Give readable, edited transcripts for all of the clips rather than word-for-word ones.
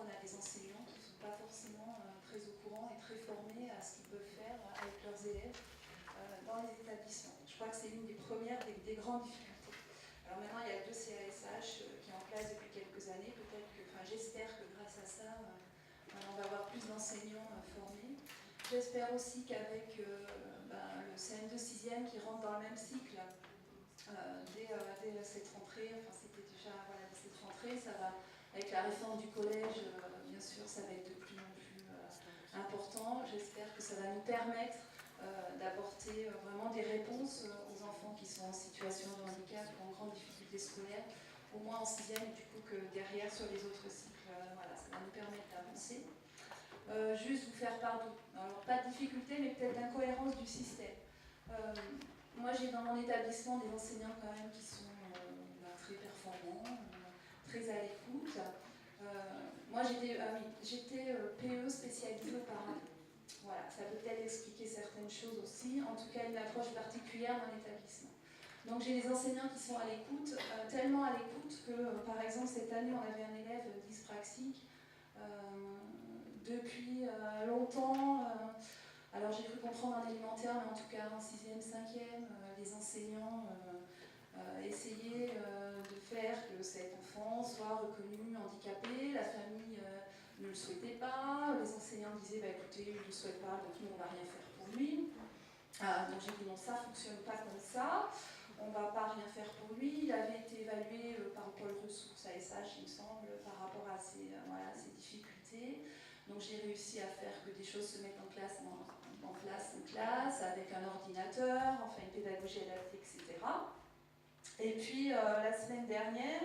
on a des enseignants qui ne sont pas forcément très au courant et très formés à ce qu'ils peuvent faire avec leurs élèves dans les établissements. Je crois que c'est une des premières, des grandes difficultés. Alors maintenant, il y a le 2 CASH qui est en place depuis quelques années. Peut-être que, enfin, j'espère que grâce à ça, on va avoir plus d'enseignants formés. J'espère aussi qu'avec le CM2 6e qui rentre dans le même cycle dès cette rentrée, enfin c'était déjà cette rentrée, ça va, avec la réforme du collège, bien sûr, ça va être de plus en plus important. J'espère que ça va nous permettre d'apporter vraiment des réponses aux enfants qui sont en situation de handicap ou en grande difficulté scolaire, au moins en 6e, et du coup que derrière sur les autres cycles, voilà, ça va nous permettre d'avancer. Juste vous faire part de, alors pas de difficulté, mais peut-être d'incohérence du système. Moi, j'ai dans mon établissement des enseignants quand même qui sont très performants, très à l'écoute. Moi, j'étais PE spécialisée auparavant. Voilà, ça peut peut-être expliquer certaines choses aussi, en tout cas une approche particulière dans l'établissement. Donc j'ai des enseignants qui sont à l'écoute, tellement à l'écoute que, par exemple, cette année, on avait un élève dyspraxique depuis longtemps. Alors j'ai cru comprendre en élémentaire, mais en tout cas en 6e, 5e, les enseignants essayaient de faire que cet enfant soit reconnu handicapé. La famille ne le souhaitait pas. Les enseignants disaient bah, écoutez, il ne le souhaite pas, donc nous on ne va rien faire pour lui. Donc j'ai dit non, ça ne fonctionne pas comme ça. On ne va pas rien faire pour lui. Il avait été évalué par Paul Ressources ASH, il me semble, par rapport à ses difficultés. Donc j'ai réussi à faire que des choses se mettent en place en classe, avec un ordinateur, enfin une pédagogie adaptée, etc. Et puis la semaine dernière,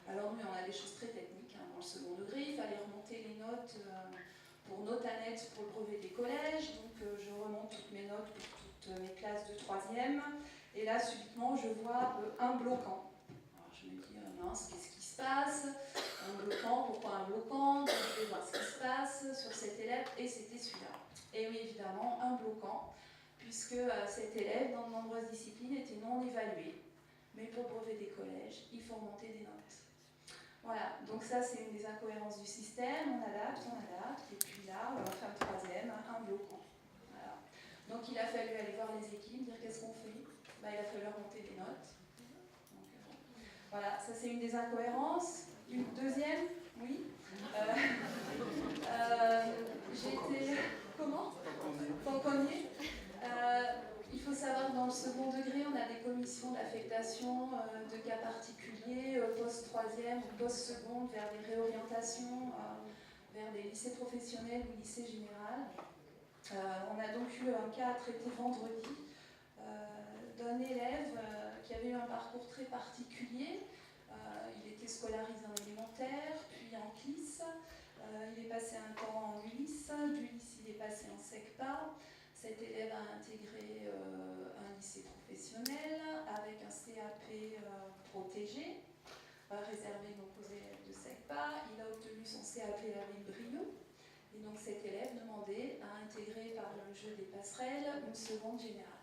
alors nous on a des choses très techniques dans le second degré, il fallait remonter les notes pour Notanet pour le brevet des collèges, donc je remonte toutes mes notes pour toutes mes classes de 3e, et là subitement je vois un bloquant. Alors je me dis mince, qu'est-ce qui se passe? Un bloquant, pourquoi un bloquant? Donc je vais voir ce qui se passe sur cet élève, et c'était celui-là. Et oui, évidemment, un bloquant, puisque cet élève, dans de nombreuses disciplines, était non évalué. Mais pour le brevet des collèges, il faut remonter des notes. Voilà, donc ça c'est une des incohérences du système, on adapte, et puis là, fin de 3e, un bloquant. Voilà. Donc il a fallu aller voir les équipes, dire qu'est-ce qu'on fait? Il a fallu remonter des notes. Donc, voilà, ça c'est une des incohérences. Une deuxième, oui. J'étais... Comment? Fonconnier. Il faut savoir que dans le second degré, on a des commissions d'affectation de cas particuliers, post-3e ou post-seconde, vers des réorientations, vers des lycées professionnels ou lycées généraux. On a donc eu un cas à traiter vendredi d'un élève qui avait eu un parcours très particulier. Il était scolarisé en élémentaire, puis en CLIS. Il est passé un temps en ULIS. Du lycée, il est passé en SECPA. Cet élève a intégré un lycée professionnel avec un CAP protégé, réservé donc aux élèves de SECPA. Il a obtenu son CAP avec brio. Et donc cet élève demandait à intégrer par le jeu des passerelles une seconde générale.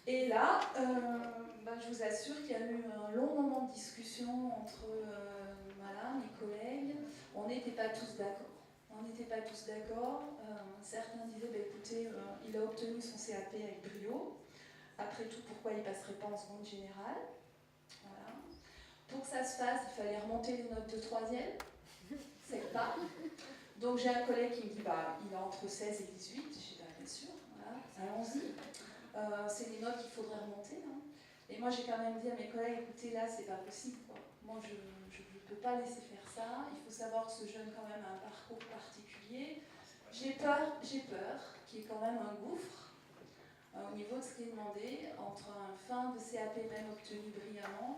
Et là, je vous assure qu'il y a eu un long moment de discussion entre mes collègues. On n'était pas tous d'accord. Certains disaient, écoutez, il a obtenu son CAP avec brio. Après tout, pourquoi il ne passerait pas en seconde générale? Voilà. Pour que ça se fasse, il fallait remonter les notes de 3e. C'est pas. Donc j'ai un collègue qui me dit, il a entre 16 et 18. Je dis, bien sûr, voilà, allons-y. C'est des notes qu'il faudrait remonter. Hein. Et moi, j'ai quand même dit à mes collègues, écoutez, là, c'est pas possible. Quoi. Moi, je ne peux pas laisser faire ça. Il faut savoir que ce jeune, quand même, a un parcours particulier. J'ai peur qu'il y ait quand même un gouffre au niveau de ce qui est demandé entre un fin de CAP même obtenu brillamment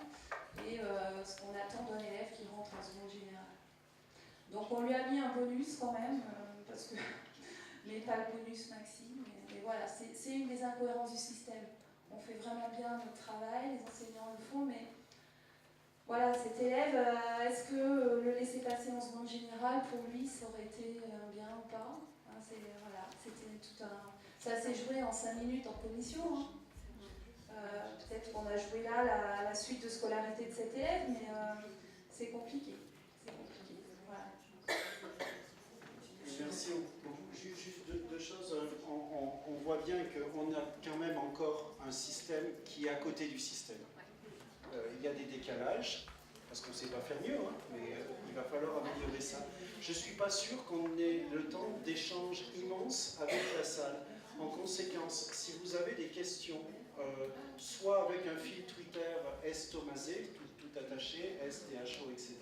et ce qu'on attend d'un élève qui rentre en seconde générale. Donc, on lui a mis un bonus quand même, parce que... mais pas le bonus maxi, mais voilà, c'est une des incohérences du système. On fait vraiment bien notre travail, les enseignants le font, mais voilà, cet élève, est-ce que le laisser passer en seconde générale, pour lui, ça aurait été bien ou pas? Hein, voilà, c'était tout un... Ça s'est joué en 5 minutes en commission. Hein. Peut-être qu'on a joué là la suite de scolarité de cet élève, mais c'est compliqué. C'est compliqué. Voilà. bien qu'on a quand même encore un système qui est à côté du système. Il y a des décalages, parce qu'on ne sait pas faire mieux, hein, mais il va falloir améliorer ça. Je ne suis pas sûr qu'on ait le temps d'échanges immenses avec la salle. En conséquence, si vous avez des questions, soit avec un fil Twitter S-Thomasé, tout attaché, S-T-H-O, etc.,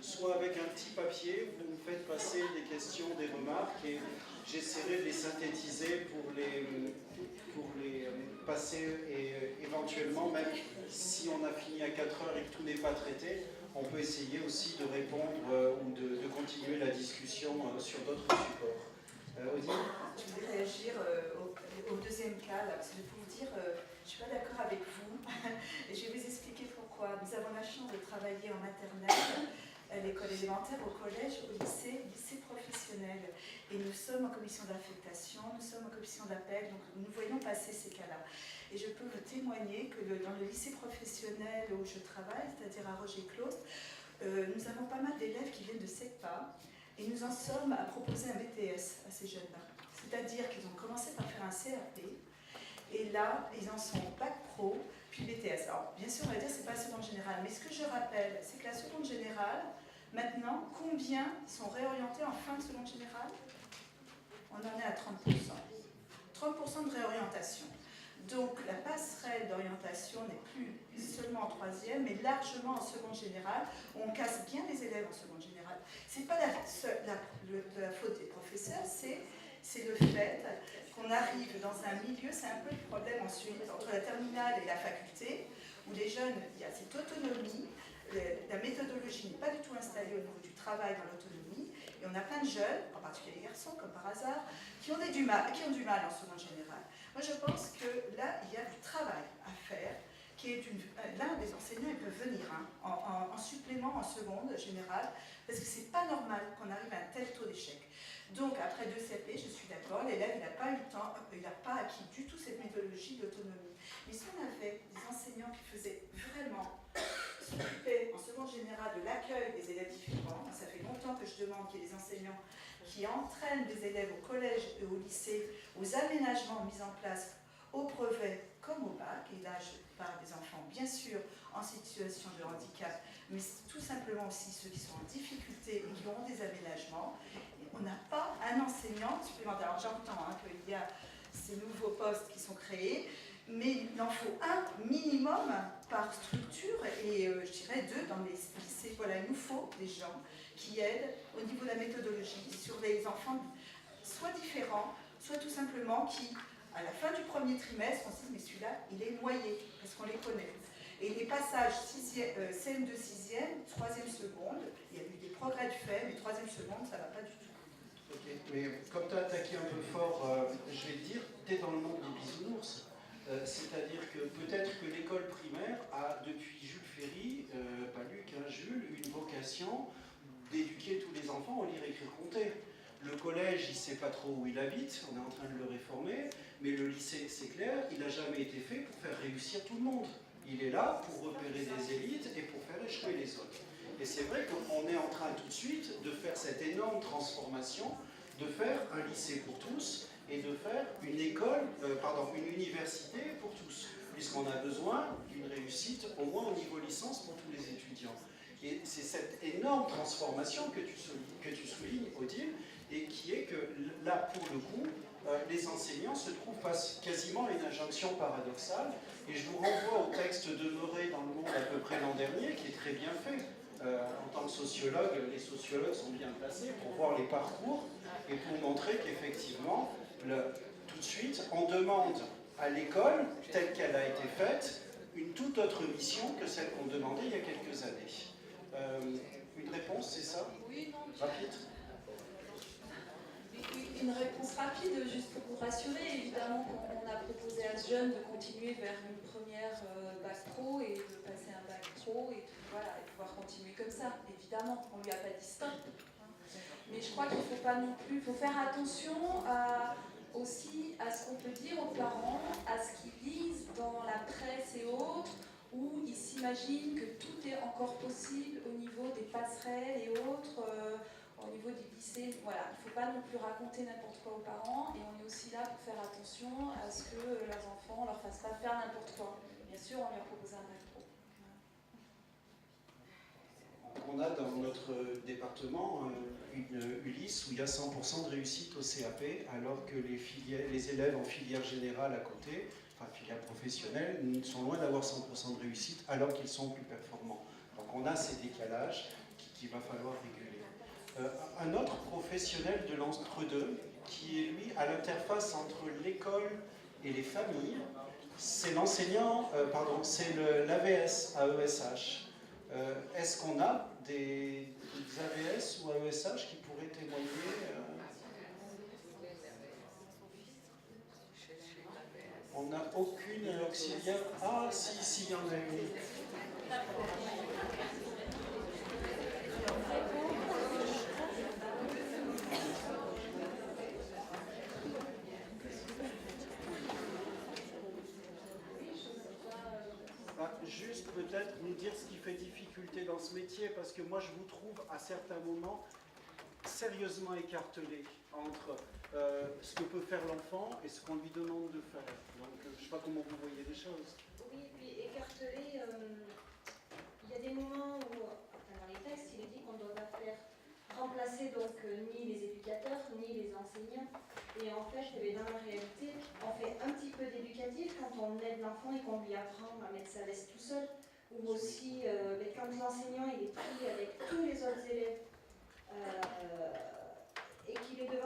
soit avec un petit papier, vous me faites passer des questions, des remarques, et j'essaierai de les synthétiser pour les passer, et éventuellement, même si on a fini à 4 heures et que tout n'est pas traité, on peut essayer aussi de répondre ou de continuer la discussion sur d'autres supports. Odile ? Je voulais réagir au deuxième cas, là, parce que je peux vous dire, je ne suis pas d'accord avec vous, et je vais vous expliquer pourquoi. Nous avons la chance de travailler en maternelle, à l'école élémentaire, au collège, au lycée professionnel. Et nous sommes en commission d'affectation, nous sommes en commission d'appel, donc nous voyons passer ces cas-là. Et je peux vous témoigner que dans le lycée professionnel où je travaille, c'est-à-dire à Roger-Claude, nous avons pas mal d'élèves qui viennent de SECPA, et nous en sommes à proposer un BTS à ces jeunes-là. C'est-à-dire qu'ils ont commencé par faire un CAP, et là, ils en sont bac pro, puis BTS. Alors, bien sûr, on va dire que ce n'est pas la seconde générale, mais ce que je rappelle, c'est que la seconde générale, maintenant, combien sont réorientés en fin de seconde générale? On en est à 30%. 30% de réorientation. Donc, la passerelle d'orientation n'est plus seulement en troisième, mais largement en seconde générale, où on casse bien les élèves en seconde générale. Ce n'est pas la faute des professeurs, c'est le fait qu'on arrive dans un milieu, c'est un peu le problème ensuite entre la terminale et la faculté, où les jeunes, il y a cette autonomie, la méthodologie n'est pas du tout installée au niveau du travail dans l'autonomie, et on a plein de jeunes, en particulier les garçons, comme par hasard, qui ont du mal en seconde générale. Moi, je pense que là, il y a du travail à faire, qui est là, les enseignants, ils peuvent venir en supplément en seconde générale, parce que c'est pas normal qu'on arrive à un tel taux d'échec. Donc, après 2 CP, je suis d'accord, l'élève, il n'a pas eu le temps, il n'a pas acquis du tout cette méthodologie d'autonomie. Mais si on avait des enseignants qui faisaient vraiment s'occuper en seconde générale de l'accueil des élèves différents, ça fait longtemps que je demande qu'il y ait des enseignants qui entraînent des élèves au collège et au lycée, aux aménagements mis en place au brevet comme au bac, et là je parle des enfants bien sûr en situation de handicap, mais tout simplement aussi ceux qui sont en difficulté et qui auront des aménagements. Et on n'a pas un enseignant supplémentaire. Alors j'entends qu'il y a ces nouveaux postes qui sont créés, mais il en faut un minimum par structure, et je dirais 2 dans les lycées. Voilà, il nous faut des gens qui aident au niveau de la méthodologie sur les enfants, soit différents, soit tout simplement qui, à la fin du premier trimestre, on se dit mais celui-là, il est noyé, parce qu'on les connaît. Et les passages CM2 6e, 3e seconde, il y a eu des progrès de fait, mais 3e seconde, ça ne va pas du tout. Ok, mais comme tu as attaqué un peu fort, je vais te dire, tu es dans le monde des bisounours. C'est-à-dire que peut-être que l'école primaire a, depuis Jules Ferry, pas Luc, Jules, une vocation d'éduquer tous les enfants au lire, écrire, compter. Le collège, il ne sait pas trop où il habite, on est en train de le réformer, mais le lycée, c'est clair, il n'a jamais été fait pour faire réussir tout le monde. Il est là pour repérer des élites et pour faire échouer les autres. Et c'est vrai qu'on est en train tout de suite de faire cette énorme transformation, de faire un lycée pour tous et de faire une une université pour tous, puisqu'on a besoin d'une réussite au moins au niveau licence pour tous les étudiants. Et c'est cette énorme transformation que tu soulignes, Odile, et qui est que là, pour le coup, les enseignants se trouvent face quasiment à une injonction paradoxale. Et je vous renvoie au texte demeuré dans Le Monde à peu près l'an dernier, qui est très bien fait. En tant que sociologue, les sociologues sont bien placés pour voir les parcours et pour montrer qu'effectivement, tout de suite, on demande à l'école, telle qu'elle a été faite, une toute autre mission que celle qu'on demandait il y a quelques années. Une réponse, c'est ça? Oui, non. Rapide. Une réponse rapide, juste pour vous rassurer. Évidemment qu'on a proposé à ce jeune de continuer vers une première bac pro et de passer un bac pro et voilà, et pouvoir continuer comme ça. Évidemment, on ne lui a pas dit stop. Mais je crois qu'il ne faut pas non plus, il faut faire attention aussi à ce qu'on peut dire aux parents, à ce qu'ils lisent dans la presse et autres, où ils s'imaginent que tout est encore possible au niveau des passerelles et autres, au niveau du lycée. Voilà, voilà, il ne faut pas non plus raconter n'importe quoi aux parents, et on est aussi là pour faire attention à ce que leurs enfants ne leur fassent pas faire n'importe quoi. Bien sûr, on leur propose un bac pro. On a dans notre département une Ulysse où il y a 100% de réussite au CAP, alors que les élèves en filière générale à côté, enfin filière professionnelle, sont loin d'avoir 100% de réussite, alors qu'ils sont plus performants. Donc on a ces décalages qu'il va falloir réguler. Un autre professionnel de l'entre-deux, qui est lui à l'interface entre l'école et les familles, c'est l'enseignant, c'est l'AVS, AESH. Est-ce qu'on a des AVS ou AESH qui pourraient témoigner On n'a aucune auxiliaire. Ah, si, il y en a une. Juste peut-être nous dire ce qui fait difficulté dans ce métier, parce que moi je vous trouve à certains moments sérieusement écartelé entre ce que peut faire l'enfant et ce qu'on lui demande de faire. Donc je ne sais pas comment vous voyez les choses. Oui, puis écartelé, il y a des moments où, dans les textes, il est dit qu'on ne doit pas faire remplacer donc ni les éducateurs, ni les enseignants. Et en fait, dans la réalité, on fait un petit peu d'éducatif quand on aide l'enfant et qu'on lui apprend à mettre sa veste tout seul. Ou aussi, quand l'enseignant il est pris avec tous les autres élèves et qu'il est devant